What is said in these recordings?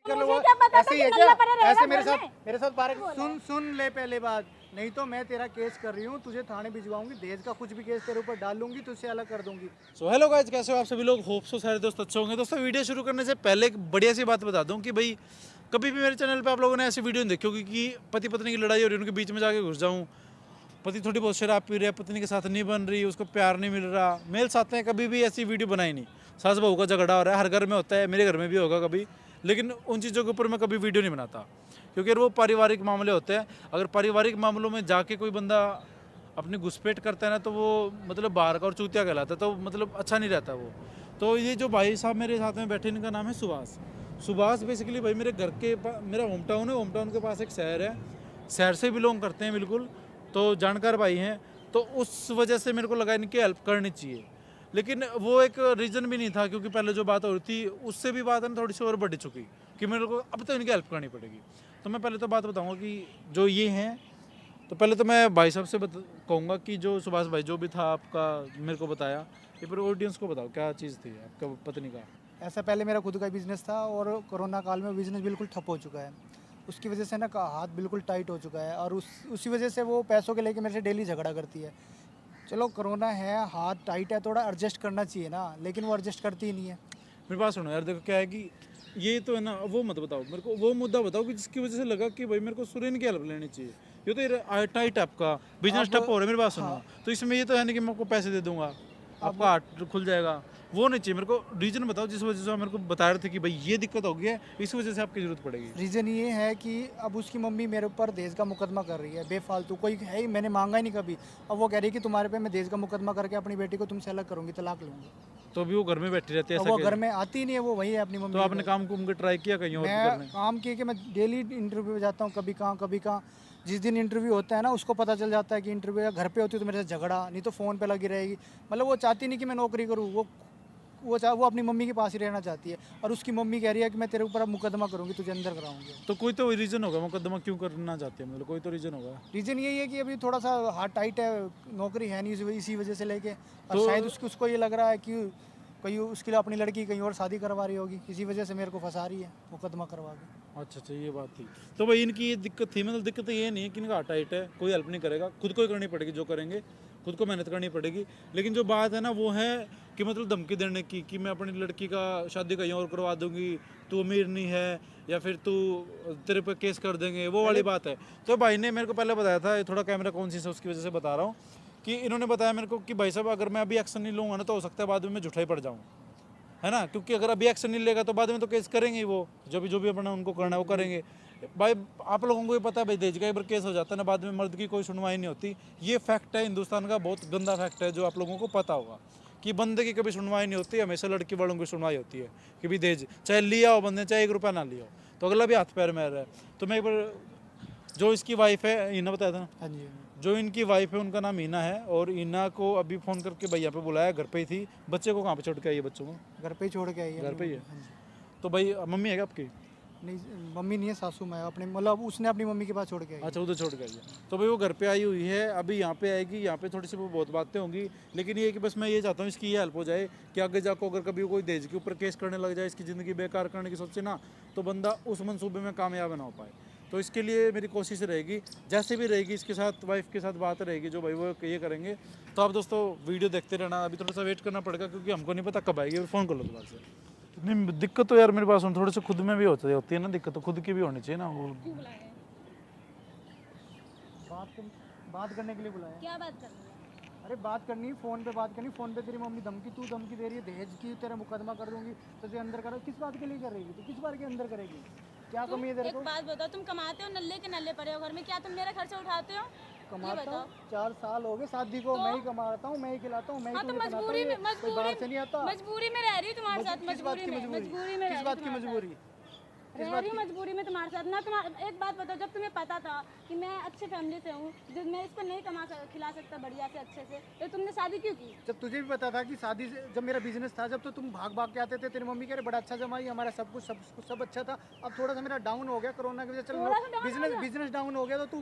कर लो वो क्या पता ऐसे था ही है कि क्या? नल्ला पड़ा रहेगा ऐसे घर में? मेरे साथ बार सुन ले पहले बात, नहीं तो मैं तेरा केस कर रही हूँ, तुझे थाने भिजवाऊंगी, दहेज का कुछ भी केस तेरे ऊपर डाल लूंगी, तुझसे अलग कर दूंगी। सो हेलो गाइस, कैसे हो आप सभी लोग? होप सो सारे दोस्त अच्छे होंगे। दोस्तों वीडियो शुरू करने से पहले एक बढ़िया सी बात बता दूं कि भाई कभी भी मेरे चैनल पे आप लोगों ने ऐसी वीडियो नहीं देखी होगी कि पति पत्नी की लड़ाई हो रही है, उनके बीच में जाके घुस जाऊं, पति थोड़ी बहुत शराब पी रही है, पत्नी के साथ नहीं बन रही, उसको प्यार नहीं मिल रहा, मेल साथ में कभी भी ऐसी वीडियो बनाई नहीं। सास बहू का झगड़ा हो रहा है, हर घर में होता है, मेरे घर में भी होगा कभी, लेकिन उन चीज़ों के ऊपर मैं कभी वीडियो नहीं बनाता क्योंकि वो पारिवारिक मामले होते हैं। अगर पारिवारिक मामलों में जाके कोई बंदा अपनी घुसपैठ करता है ना, तो वो मतलब बाहर का और चूतिया कहलाता है, तो मतलब अच्छा नहीं रहता वो। तो ये जो भाई साहब मेरे साथ में बैठे, इनका नाम है सुभाष। सुभाष बेसिकली भाई मेरे घर के मेरा होम टाउन है, होम टाउन के पास एक शहर है, शहर से बिलोंग करते हैं बिल्कुल, तो जानकार भाई हैं। तो उस वजह से मेरे को लगा इनकी हेल्प करनी चाहिए, लेकिन वो एक रीज़न भी नहीं था क्योंकि पहले जो बात हो रही थी उससे भी बात है ना थोड़ी सी और बढ़ चुकी कि मेरे को अब तो इनकी हेल्प करनी पड़ेगी। तो मैं पहले तो बात बताऊंगा कि जो ये हैं, तो पहले तो मैं भाई साहब से कहूँगा कि जो सुभाष भाई जो भी था आपका मेरे को बताया, ये पूरे ऑडियंस को बताओ क्या चीज़ थी आपका पत्नी का। ऐसा पहले मेरा खुद का बिजनेस था और कोरोना काल में बिजनेस बिल्कुल ठप हो चुका है, उसकी वजह से ना हाथ बिल्कुल टाइट हो चुका है, और उसी वजह से वो पैसों के लेके मेरे से डेली झगड़ा करती है। चलो कोरोना है, हाथ टाइट है, थोड़ा एडजस्ट करना चाहिए ना, लेकिन वो एडजस्ट करती ही नहीं है। मेरी बात सुनो यार, देखो क्या है कि ये तो है ना, वो मत बताओ मेरे को, वो मुद्दा बताओ कि जिसकी वजह से लगा कि भाई मेरे को सुरेन की हेल्प लेनी चाहिए। ये तो टाइट आपका बिजनेस ठप हो रहा है, मेरी बात सुनो। तो इसमें ये तो है नहीं कि मैं आपको पैसे दे दूंगा, आपका हाथ खुल जाएगा, वो नहीं चाहिए मेरे को। रीजन बताओ जिस वजह से आप मेरे को बता रहे थे कि भाई ये दिक्कत हो गई है, इस वजह से आपकी जरूरत पड़ेगी। रीज़न ये है कि अब उसकी मम्मी मेरे ऊपर दहेज का मुकदमा कर रही है बेफालतू, कोई है ही, मैंने मांगा ही नहीं कभी। अब वो कह रही है कि तुम्हारे पे मैं दहेज का मुकदमा करके अपनी बेटी को तुमसे अलग करूंगी, तलाक लूंगी। तो अभी वो घर में बैठी रहती है अब ऐसा वो क्या? घर में आती ही नहीं है, वो वही है अपनी तो मम्मी आपने के काम कुम के ट्राई किया कहीं घर। और मैं करने? काम किए कि मैं डेली इंटरव्यू पे जाता हूँ, कभी कहाँ। जिस दिन इंटरव्यू होता है ना, उसको पता चल जाता है कि इंटरव्यू घर पे होती है तो मेरे से झगड़ा, नहीं तो फ़ोन पे लगी रहेगी। मतलब वो चाहती नहीं कि मैं नौकरी करूँ, वो अपनी मम्मी के पास ही रहना चाहती है, और उसकी मम्मी कह रही है कि मैं तेरे ऊपर अब मुकदमा करूँगी, तुझे अंदर कराऊंगी। तो कोई तो रीजन होगा मुकदमा क्यों करना चाहते हैं, मतलब कोई तो रीजन होगा। रीज़न यही है कि अभी थोड़ा सा हाथ टाइट है, नौकरी है नहीं, इसी वजह से लेके, और तो शायद उसको ये लग रहा है कि कहीं उसके लिए अपनी लड़की कहीं और शादी करवा रही होगी, इसी वजह से मेरे को फंसा रही है मुकदमा करवा के। अच्छा ये बात थी। तो भाई इनकी ये दिक्कत थी, मतलब दिक्कत ये नहीं है कि इनका हाथ टाइट है, कोई हेल्प नहीं करेगा, खुद को ही करनी पड़ेगी, जो करेंगे खुद को मेहनत करनी पड़ेगी। लेकिन जो बात है ना वो है कि मतलब धमकी देने की कि मैं अपनी लड़की का शादी कहीं और करवा दूंगी, तू अमीर नहीं है, या फिर तू तेरे पे केस कर देंगे, वो वाली बात है। तो भाई ने मेरे को पहले बताया था, थोड़ा कैमरा कॉन्शियस है उसकी वजह से बता रहा हूँ, कि इन्होंने बताया मेरे को कि भाई साहब अगर मैं अभी एक्शन नहीं लूँगा ना तो हो सकता है बाद में मैं झूठा ही पड़ जाऊँ, है ना, क्योंकि अगर अभी एक्शन नहीं लेगा तो बाद में तो केस करेंगे ही, वो जो भी अपना उनको करना है वो करेंगे। भाई आप लोगों को भी पता है भाई, दहेज का एक बार केस हो जाता है ना, बाद में मर्द की कोई सुनवाई नहीं होती। ये फैक्ट है हिंदुस्तान का, बहुत गंदा फैक्ट है जो आप लोगों को पता होगा कि बंदे की कभी सुनवाई नहीं होती, हमेशा लड़की वालों की सुनवाई होती है कि भी दहेज चाहे लिया हो बंदे, चाहे 1 रुपया ना लिया हो, तो अगला भी हाथ पैर में रहा है। तो मैं एक बार, जो इसकी वाइफ है, इन्ना बताया था ना, हाँ जी। जो इनकी वाइफ है उनका नाम ईना है, और ईना को अभी फ़ोन करके भैया पे बुलाया, घर पे ही थी। बच्चे को कहाँ पे छोड़ के आई है? बच्चों को घर पे ही छोड़ के आई है घर पे ही है। हाँ जी। तो भाई मम्मी है क्या आपकी? नहीं, मम्मी नहीं है, सासू माँ है, अपने मतलब उसने अपनी मम्मी के पास छोड़ के आई है। अच्छा उधर छोड़ के आई है। तो भाई वो घर पे आई हुई है, अभी यहाँ पे आएगी, यहाँ पे थोड़ी सी वो बहुत बातें होंगी, लेकिन ये कि बस मैं ये चाहता हूँ इसकी ये हेल्प हो जाए कि आगे जाकर अगर कभी कोई दहेज के ऊपर केस करने लग जाए, इसकी ज़िंदगी बेकार करने की सोचे ना, तो बंदा उस मंसूबे में कामयाब ना हो पाए। तो इसके लिए मेरी कोशिश रहेगी, जैसे भी रहेगी इसके साथ, वाइफ के साथ बात रहेगी जो भाई वो ये करेंगे। तो आप दोस्तों वीडियो देखते रहना, अभी थोड़ा सा वेट करना पड़ेगा क्योंकि हमको नहीं पता कब आएगी, फ़ोन कर लो दोबारा से। नहीं दिक्कत तो यार मेरे पास थोड़े से खुद में भी होती है ना, दिक्कत तो खुद की भी होनी चाहिए ना। वो बात करने के लिए बुलाया। क्या बात करनी है? अरे बात करनी, फ़ोन पे बात करनी। फ़ोन पे तेरी मम्मी धमकी दे रही है दहेज की, तेरा मुकदमा कर दूंगी, तुझे अंदर करो। किस बात के लिए कर रही है? किस बार के अंदर करेगी? क्या कमी है तेरे एक को? बात बताओ, तुम कमाते हो, नल्ले के नल्ले पड़े हो घर में, क्या तुम मेरा खर्चा उठाते हो? ये कमाता बताओ। हूँ, 4 साल हो गए शादी को, मैं ही कमाता हूँ, मैं ही खिलाता हूँ, मैं ही हाँ तो तुझे खिलाता हूँ, मजबूरी में कोई बाहर से नहीं आता। मजबूरी में रह रही हूँ तुम्हारे साथ, किस बात की मजबूरी में किस बात की मजबूरी? रह रही हूँ मजबूरी में तुम्हारे साथ ना। एक बात बताओ, जब तुम्हें पता था कि मैं अच्छे फैमिली से हूँ, जब मैं इसको नहीं खिला सकता बढ़िया से अच्छे से, तो तुमने शादी क्यों की? जब तुझे भी पता था कि शादी से, जब मेरा बिजनेस था, जब तो तुम भाग के आते थे, तेरी मम्मी कह रहे बड़ा अच्छा जमाई, हमारा सब अच्छा था। अब थोड़ा सा मेरा डाउन हो गया कोरोना की वजह से, चल बिजनेस डाउन हो गया, तो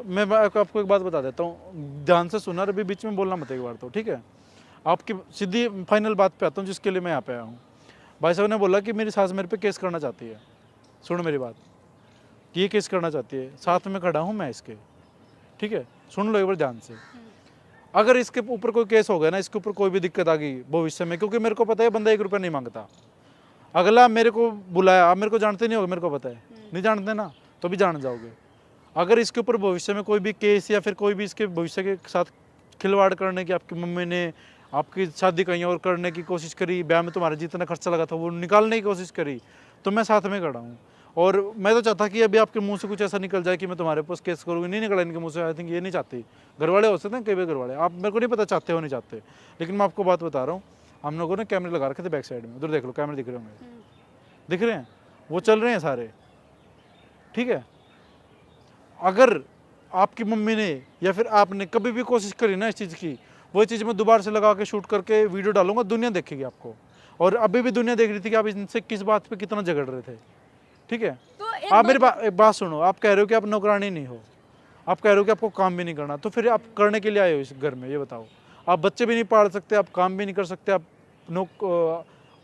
मैं आपको एक बात बता देता हूँ, ध्यान से सुना, अभी बीच में बोलना मत एक बार तो, ठीक है। आपकी सीधी फाइनल बात पे आता हूँ जिसके लिए मैं यहाँ पे आया हूँ। भाई साहब ने बोला कि मेरी सास मेरे पे केस करना चाहती है। सुन मेरी बात, कि ये केस करना चाहती है, साथ में खड़ा हूँ मैं इसके, ठीक है। सुन लो एक बार ध्यान से। अगर इसके ऊपर कोई केस हो गया ना, इसके ऊपर कोई भी दिक्कत आ गई भविष्य में, क्योंकि मेरे को पता है बंदा 1 रुपया नहीं मांगता। अगला मेरे को बुलाया, आप मेरे को जानते नहीं होगे, मेरे को पता है, नहीं जानते ना तो भी जान जाओगे। अगर इसके ऊपर भविष्य में कोई भी केस या फिर कोई भी इसके भविष्य के साथ खिलवाड़ करने की आपकी मम्मी ने आपकी शादी कहीं और करने की कोशिश करी, ब्याह में तुम्हारा जितना खर्चा लगा था वो निकालने की कोशिश करी, तो मैं साथ में खड़ा हूँ। और मैं तो चाहता कि अभी आपके मुंह से कुछ ऐसा निकल जाए कि मैं तुम्हारे पास केस करूँगी, नहीं निकला इनके मुंह से। आई थिंक ये नहीं चाहती, घर वाले हो सकते हैं, कई बार घर वाले, आप मेरे को नहीं पता चाहते हो नहीं चाहते, लेकिन मैं आपको बात बता रहा हूँ। हम लोगों ने कैमरे लगा रखे थे बैक साइड में, उधर देख लो, कैमरे दिख रहे होंगे, दिख रहे हैं, वो चल रहे हैं सारे, ठीक है। अगर आपकी मम्मी ने या फिर आपने कभी भी कोशिश करी ना इस चीज़ की, वो चीज़ मैं दोबारा से लगा के शूट करके वीडियो डालूंगा, दुनिया देखेगी आपको। और अभी भी दुनिया देख रही थी कि आप इनसे किस बात पे कितना झगड़ रहे थे, ठीक है। तो आप मेरी एक बात सुनो, आप कह रहे हो कि आप नौकरानी नहीं हो, आप कह रहे हो कि आपको काम भी नहीं करना, तो फिर आप करने के लिए आए हो इस घर में, ये बताओ। आप बच्चे भी नहीं पाल सकते, आप काम भी नहीं कर सकते, आप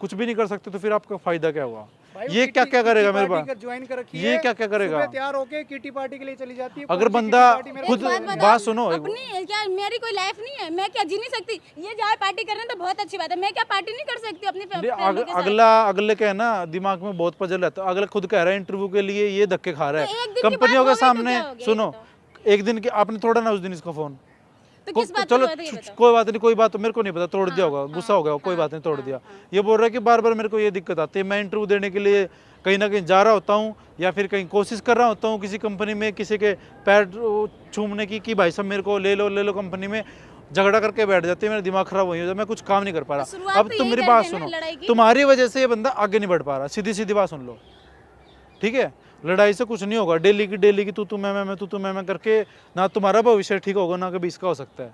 कुछ भी नहीं कर सकते, तो फिर आपका फायदा क्या हुआ? ये क्या क्या करेगा मेरे पास, ज्वाइन कर रखी ये है, क्या क्या करेगा? सुबह तैयार होके किटी पार्टी के लिए चली जाती है। अगर कौन सी बंदा किटी पार्टी मेरे को खुद बताओ। बात सुनो, अपनी क्या मेरी कोई लाइफ नहीं है, मैं क्या जी नहीं सकती? ये जाए पार्टी करने तो बहुत अच्छी बात है, मैं क्या पार्टी नहीं कर सकती अपनी फैमिली के साथ? अगले के है ना दिमाग में बहुत पजल रहता है। अगला खुद कह रहा है इंटरव्यू के लिए ये धक्के खा रहा तो है एक दिन की कंपनियों बात के हो गई तो सामने। क्या हो गया? सुनो, एक दिन के आपने तोड़ा ना उस दिन इसका फोन, तो किस बात चलो पे हुआ था ये बताओ? कोई बात नहीं, कोई बात तो मेरे को नहीं पता, तोड़ दिया होगा, गुस्सा हो गया, कोई बात नहीं, तोड़ दिया। ये बोल रहा है कि बार बार मेरे को ये दिक्कत आती है, मैं इंटरव्यू देने के लिए कहीं ना कहीं जा रहा होता हूँ या फिर कहीं कोशिश कर रहा होता हूँ किसी कंपनी में किसी के पैर छूमने की, कि भाई साहब मेरे को ले लो कंपनी में, झगड़ा करके बैठ जाते हैं, मेरा दिमाग खराब हो जाता है, मैं कुछ काम नहीं कर पा रहा। शुरुआत अब तो तुम यही मेरी करते बात हैं ना, सुनो, लड़ाई की। तुम्हारी वजह से ये बंदा आगे नहीं बढ़ पा रहा, सीधी सीधी बात सुन लो, ठीक है। लड़ाई से कुछ नहीं होगा, डेली की तू मैं मैं करके ना तुम्हारा भविष्य ठीक होगा ना कभी इसका हो सकता है,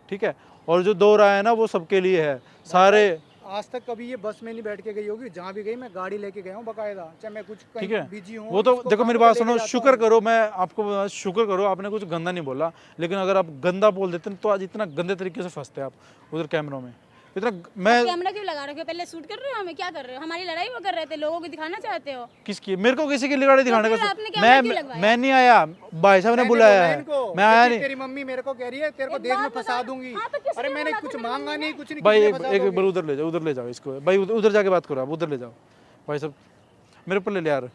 ठीक है। और जो दौर आया है ना वो सबके लिए है, सारे। आज तक कभी ये बस में नहीं बैठ के गई होगी, जहाँ भी गई मैं गाड़ी लेके गया हूँ बकायदा, चाहे मैं कुछ ठीक कहीं है, बिजी हूँ। वो तो इसको देखो काम मेरी पे बात लेके सुनो, जाता शुक्र हूँ। करो, मैं आपको शुक्र करो आपने कुछ गंदा नहीं बोला, लेकिन अगर आप गंदा बोल देते तो आज इतना गंदे तरीके से फंसते आप उधर कैमरों में, इतना। मैं कैमरा क्यों लगा रखे हो? पहले शूट कर रहे हो, हमें क्या कर रहे हो? हमारी लड़ाई वो कर रहे थे, लोगों को दिखाना चाहते हो? किसकी, मेरे को किसी की लड़ाई दिखाने फिर का आपने कैमरा क्यों मैं लगवाया? मैं नहीं आया, भाई साहब ने मैंने बुलाया बोला है, इनको, मैं आया क्योंकि नहीं। तेरी मम्मी मेरे को कह रही है तेरे को एक देश में बात फंसा बताओ। दूंगी। हाँ, तो किसने अरे मैंने बोला कुछ था मेरी तो मांगा नहीं, कुछ नहीं, भाई किसने एक फंसा एक दोगे? बार उधर ले जाओ इसको भाई, उधर जाके बात करो आप, उधर ले जाओ भाई साहब, मेरे ऊपर ले ले यार।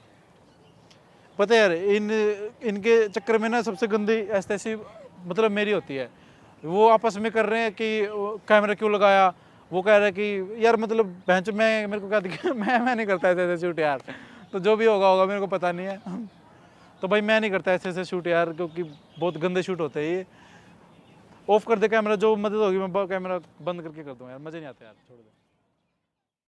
पता है यार इनके चक्कर में ना सबसे गंदी ऐसी मतलब मेरी होती है। वो आपस में कर रहे हैं कि कैमरा क्यों लगाया, वो कह रहा है कि यार मतलब बेंच में मेरे को क्या दिखा मैं नहीं करता ऐसे शूट यार, तो जो भी होगा मेरे को पता नहीं है। तो भाई मैं नहीं करता ऐसे शूट यार, क्योंकि बहुत गंदे शूट होते हैं ये। ऑफ कर दे कैमरा, जो मदद होगी मैं कैमरा बंद करके कर दूँ यार, मज़े नहीं आते यार, छोड़ दो।